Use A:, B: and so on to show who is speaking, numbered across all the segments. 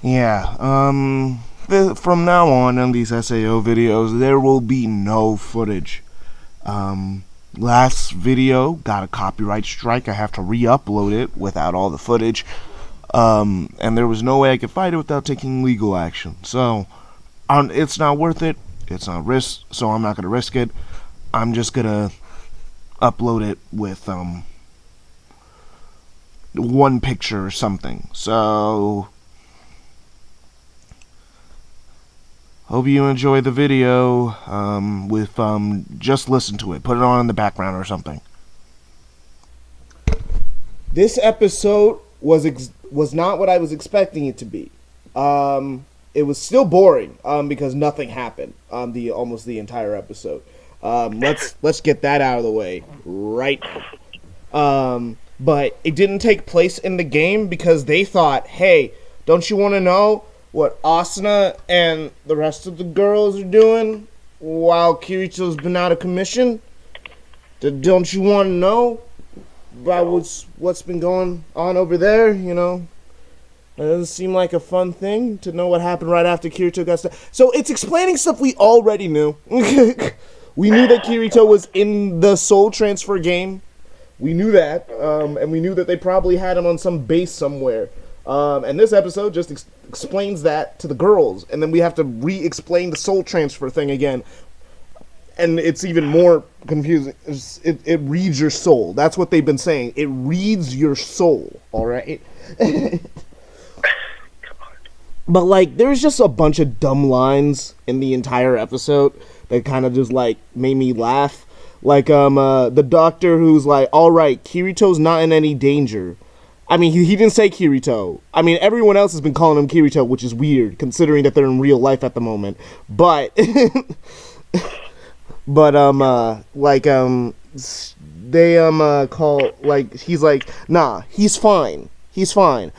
A: Yeah, from now on these SAO videos, there will be no footage. Last video got a copyright strike. I have to re-upload it without all the footage. And there was no way I could fight it without taking legal action. So, it's not worth it. It's not risk, so I'm not going to risk it. I'm just going to upload it with, one picture or something. So, hope you enjoy the video, just listen to it. Put it on in the background or something. This episode was not what I was expecting it to be. It was still boring, because nothing happened, almost the entire episode. Let's get that out of the way right now. But it didn't take place in the game because they thought, hey, don't you want to know what Asuna and the rest of the girls are doing while Kirito's been out of commission? Don't you want to know about what's been going on over there, you know? It doesn't seem like a fun thing to know what happened right after Kirito got stuck. So it's explaining stuff we already knew. We knew that Kirito was in the Soul Transfer game. We knew that, and we knew that they probably had him on some base somewhere. And this episode just explains that to the girls, and then we have to re-explain the Soul Transfer thing again. And it's even more confusing. It reads your soul. That's what they've been saying. It reads your soul, alright? But, like, there's just a bunch of dumb lines in the entire episode that kind of just, like, made me laugh. Like, the doctor who's like, alright, Kirito's not in any danger. I mean, he didn't say Kirito. I mean, everyone else has been calling him Kirito, which is weird, considering that they're in real life at the moment. But, they, call, like, he's like, nah, he's fine. He's fine.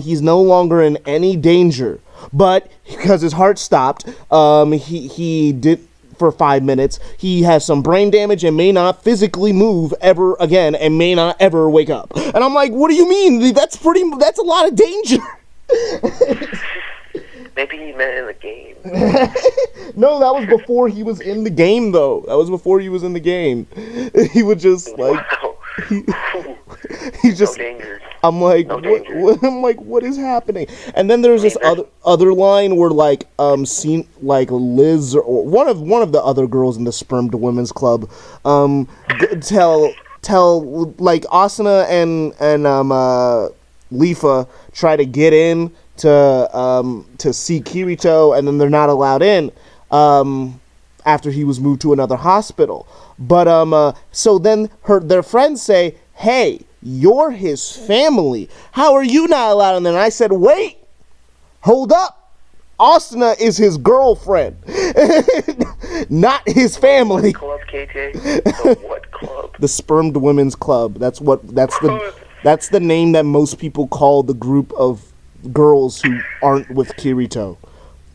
A: He's no longer in any danger. But, because his heart stopped, he did... for 5 minutes, he has some brain damage and may not physically move ever again and may not ever wake up. And I'm like, what do you mean? That's a lot of danger.
B: Maybe he meant in the game.
A: No, that was before he was in the game, though. That was before he was in the game. He would just, like...
B: Wow.
A: He's just...
B: No danger.
A: I'm like, what is happening? And then there's this other line where, like, Liz or one of the other girls in the Sperm to Women's Club, tell like Asuna and Leafa try to get in to see Kirito, and then they're not allowed in after he was moved to another hospital. But so then their friends say, hey, you're his family. How are you not allowed in there? And I said, wait, hold up. Asuna is his girlfriend, not his family.
B: What club, KJ? What club?
A: The Sperm to Women's Club. That's the name that most people call the group of girls who aren't with Kirito.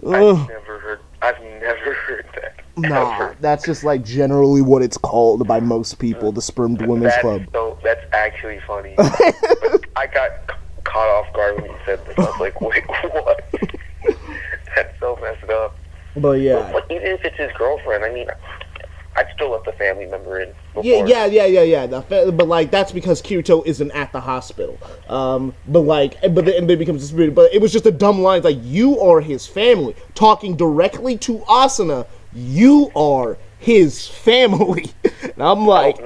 B: I've never heard that.
A: Nah,
B: ever.
A: That's just like generally what it's called by most people, the Sperm to Women's Club.
B: So that's actually funny. I got caught off guard when you said this. I was like, wait, what? That's so messed up.
A: But yeah.
B: But even if it's his girlfriend, I mean, I'd still let the family member in before.
A: Yeah. But like that's because Kirito isn't at the hospital. And then becomes disputed. But it was just a dumb line. It's like, you are his family, talking directly to Asuna. You are his family. And I'm like,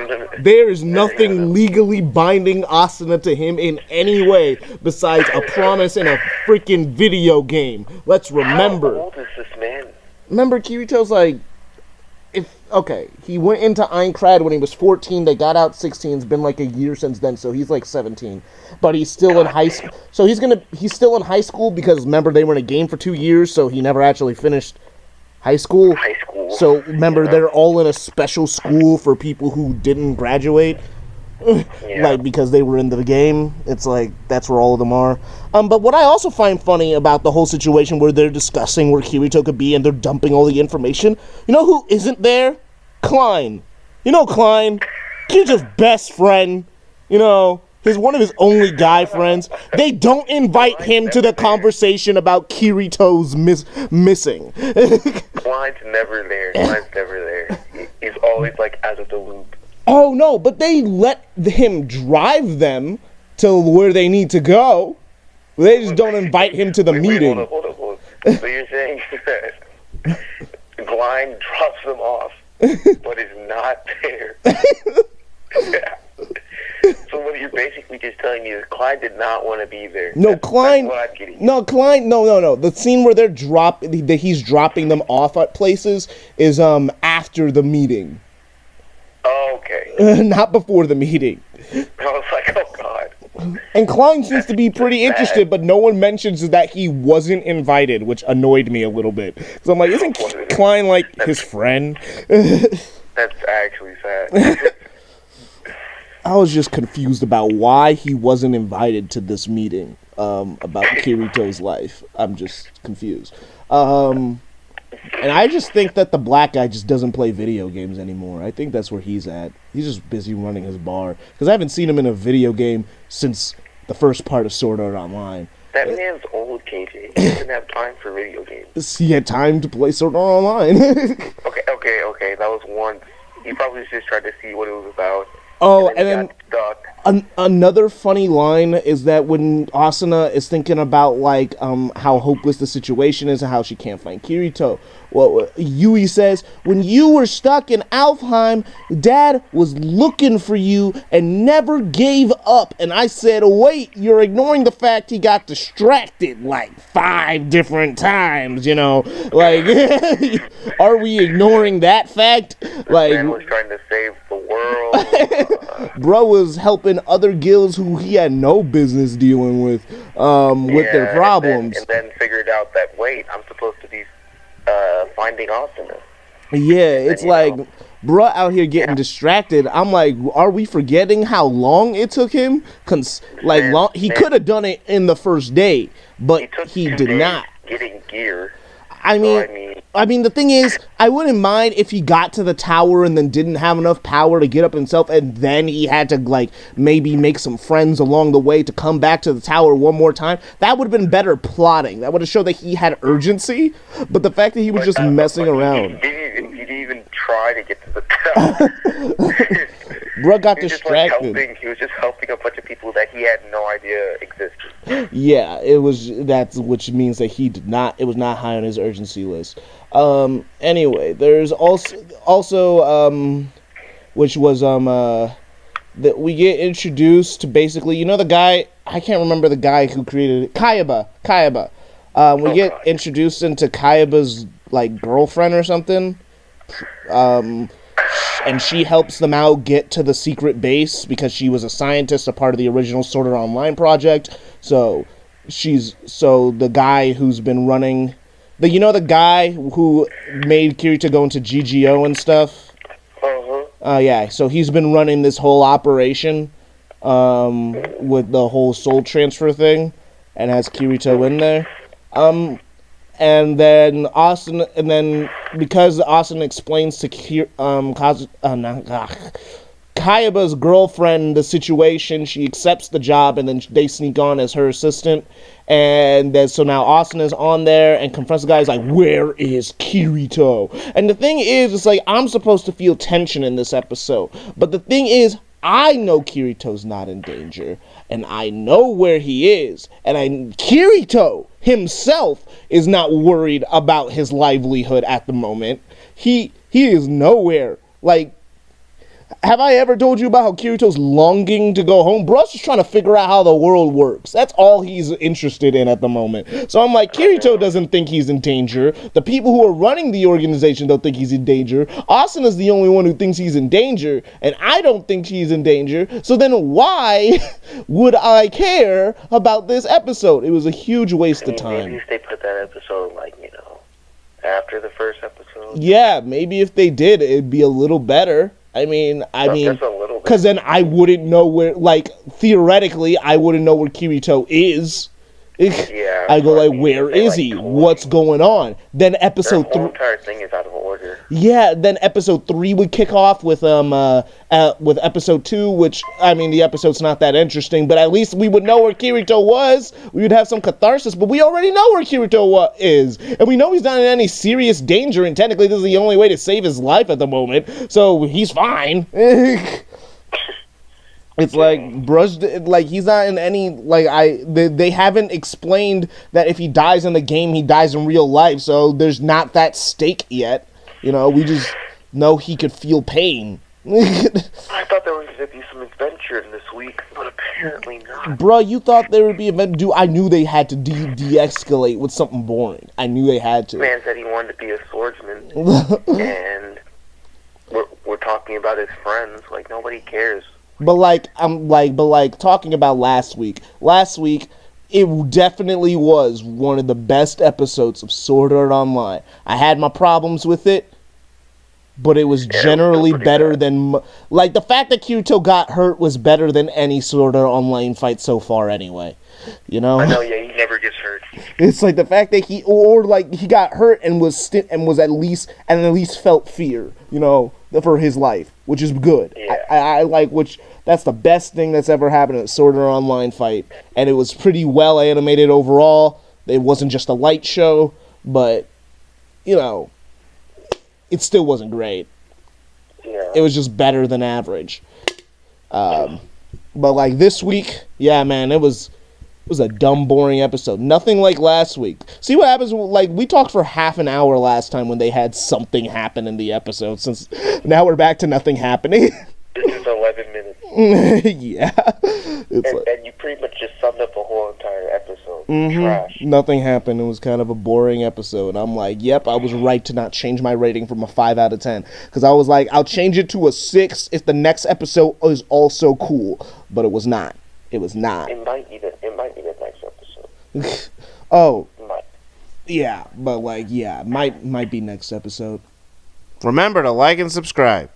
A: there is nothing legally binding Asuna to him in any way besides a promise in a freaking video game. Let's remember.
B: How old is this man?
A: Remember, Kirito's like, he went into Aincrad when he was 14. They got out 16. It's been like a year since then, so he's like 17. But he's still in high school. So he's still in high school because remember they were in a game for 2 years, so he never actually finished high school. So remember, they're all in a special school for people who didn't graduate. Like, because they were in the game. It's like, that's where all of them are. But what I also find funny about the whole situation where they're discussing where Kirito could be and they're dumping all the information, you know who isn't there? Klein. You know Klein. Kirito's best friend. You know, one of his only guy friends. They don't invite him to the conversation about Kirito's missing.
B: Klein's never there. He's always like out of the loop.
A: Oh no, but they let him drive them to where they need to go. They just don't invite him to the meeting.
B: Hold up. So you're saying that Klein drops them off, but is not there. So what you're basically just telling me is Klein did not want to be there.
A: No, Klein.
B: That's what I'm getting.
A: No, Klein. No. The scene where he's dropping them off at places is after the meeting.
B: Oh, okay.
A: Not before the meeting.
B: I was like, oh god.
A: And Klein seems to be pretty interested, but no one mentions that he wasn't invited, which annoyed me a little bit. So I'm like, isn't Klein like his friend?
B: That's actually sad.
A: I was just confused about why he wasn't invited to this meeting about Kirito's life. I'm just confused. And I just think that the black guy just doesn't play video games anymore. I think that's where he's at. He's just busy running his bar. Because I haven't seen him in a video game since the first part of Sword Art Online.
B: That man's old, KJ. He doesn't have time for video games.
A: He had time to play Sword Art Online.
B: Okay. That was one. He probably just tried to see what it was about.
A: Oh,
B: and then
A: another funny line is that when Asuna is thinking about like how hopeless the situation is and how she can't find Kirito, well, Yui says, when you were stuck in Alfheim, Dad was looking for you and never gave up. And I said, wait, you're ignoring the fact he got distracted like 5 different times, you know? Like, are we ignoring that fact? Like,
B: man was trying to save the world.
A: Bro was helping other guilds who he had no business dealing with their problems.
B: And then figured out that, wait, I'm supposed to be finding Asuna.
A: Yeah, it's like, bro out here getting distracted. I'm like, are we forgetting how long it took him? He could have done it in the first day, but he did not.
B: Getting gear.
A: I mean, the thing is, I wouldn't mind if he got to the tower and then didn't have enough power to get up himself, and then he had to, like, maybe make some friends along the way to come back to the tower one more time. That would have been better plotting. That would have showed that he had urgency, but the fact that he was just messing around.
B: He didn't even try to get to the tower.
A: Bro got distracted.
B: He was just helping a bunch of people that he had no idea existed.
A: Yeah, which means that it was not high on his urgency list. Anyway, there's also which was that we get introduced to basically, you know, the guy, I can't remember the guy who created it, Kayaba. We get introduced into Kayaba's like girlfriend or something. And she helps them out get to the secret base because she was a scientist, a part of the original Sword Art Online project. So the guy who's been running, the guy who made Kirito go into GGO and stuff. Yeah. So he's been running this whole operation, with the whole soul transfer thing, and has Kirito in there. And then because Asuna explains to Kayaba's girlfriend the situation, she accepts the job, and then they sneak on as her assistant. And then so now Asuna's on there and confronts the guy. He's like, where is Kirito? And the thing is, it's like, I'm supposed to feel tension in this episode, but the thing is, I know Kirito's not in danger, and I know where he is, and Kirito himself is not worried about his livelihood at the moment. He is nowhere. Like, have I ever told you about how Kirito's longing to go home? Bro's just trying to figure out how the world works. That's all he's interested in at the moment. So I'm like, Kirito doesn't think he's in danger. The people who are running the organization don't think he's in danger. Asuna's the only one who thinks he's in danger, and I don't think he's in danger. So then why would I care about this episode? It was a huge waste of time.
B: Maybe if they put that episode, like, you know, after the first episode.
A: Yeah, maybe if they did, it'd be a little better. I mean, because then I wouldn't know where, like, theoretically, I wouldn't know where Kirito is,
B: Yeah,
A: I go
B: so I
A: like,
B: mean,
A: where
B: they,
A: is
B: like,
A: he?
B: told
A: What's
B: him.
A: going on? Then
B: Their
A: episode
B: whole
A: 3.
B: entire thing is out of order.
A: Yeah, then episode 3 would kick off with episode 2, which, I mean, the episode's not that interesting, but at least we would know where Kirito was. We would have some catharsis, but we already know where Kirito is, and we know he's not in any serious danger, and technically this is the only way to save his life at the moment, so he's fine. It's like, brushed, like, he's not in any, like, they haven't explained that if he dies in the game, he dies in real life, so there's not that stake yet. You know, we just know he could feel pain.
B: I thought there was going to be some adventure in this week, but apparently not.
A: Bruh, you thought there would be event? Dude, I knew they had to de-escalate with something boring. I knew they had to.
B: Man said he wanted to be a swordsman, and we're talking about his friends. Like, nobody cares.
A: But talking about last week. Last week, it definitely was one of the best episodes of Sword Art Online. I had my problems with it, but it was generally better than... Like, the fact that Kirito got hurt was better than any Sword Art Online fight so far anyway. You know?
B: I know, yeah, he never gets hurt.
A: It's like the fact that he got hurt and was at least felt fear, you know, for his life, which is good.
B: Yeah.
A: I like that's the best thing that's ever happened at a Sword Art Online fight, and it was pretty well animated overall. It wasn't just a light show, but you know, it still wasn't great.
B: Yeah.
A: It was just better than average. But like this week, yeah, man, it was a dumb, boring episode. Nothing like last week. See what happens, like, we talked for half an hour last time when they had something happen in the episode, since now we're back to nothing happening.
B: This is 11 minutes.
A: Yeah.
B: And you pretty much just summed up the whole entire episode. Trash.
A: Nothing happened. It was kind of a boring episode. I'm like, yep, I was right to not change my rating from a 5 out of 10. Because I was like, I'll change it to a 6 if the next episode is also cool. But it was not. It was not.
B: It might be the next episode.
A: Oh.
B: Might.
A: Yeah, but like, yeah, might be next episode. Remember to like and subscribe.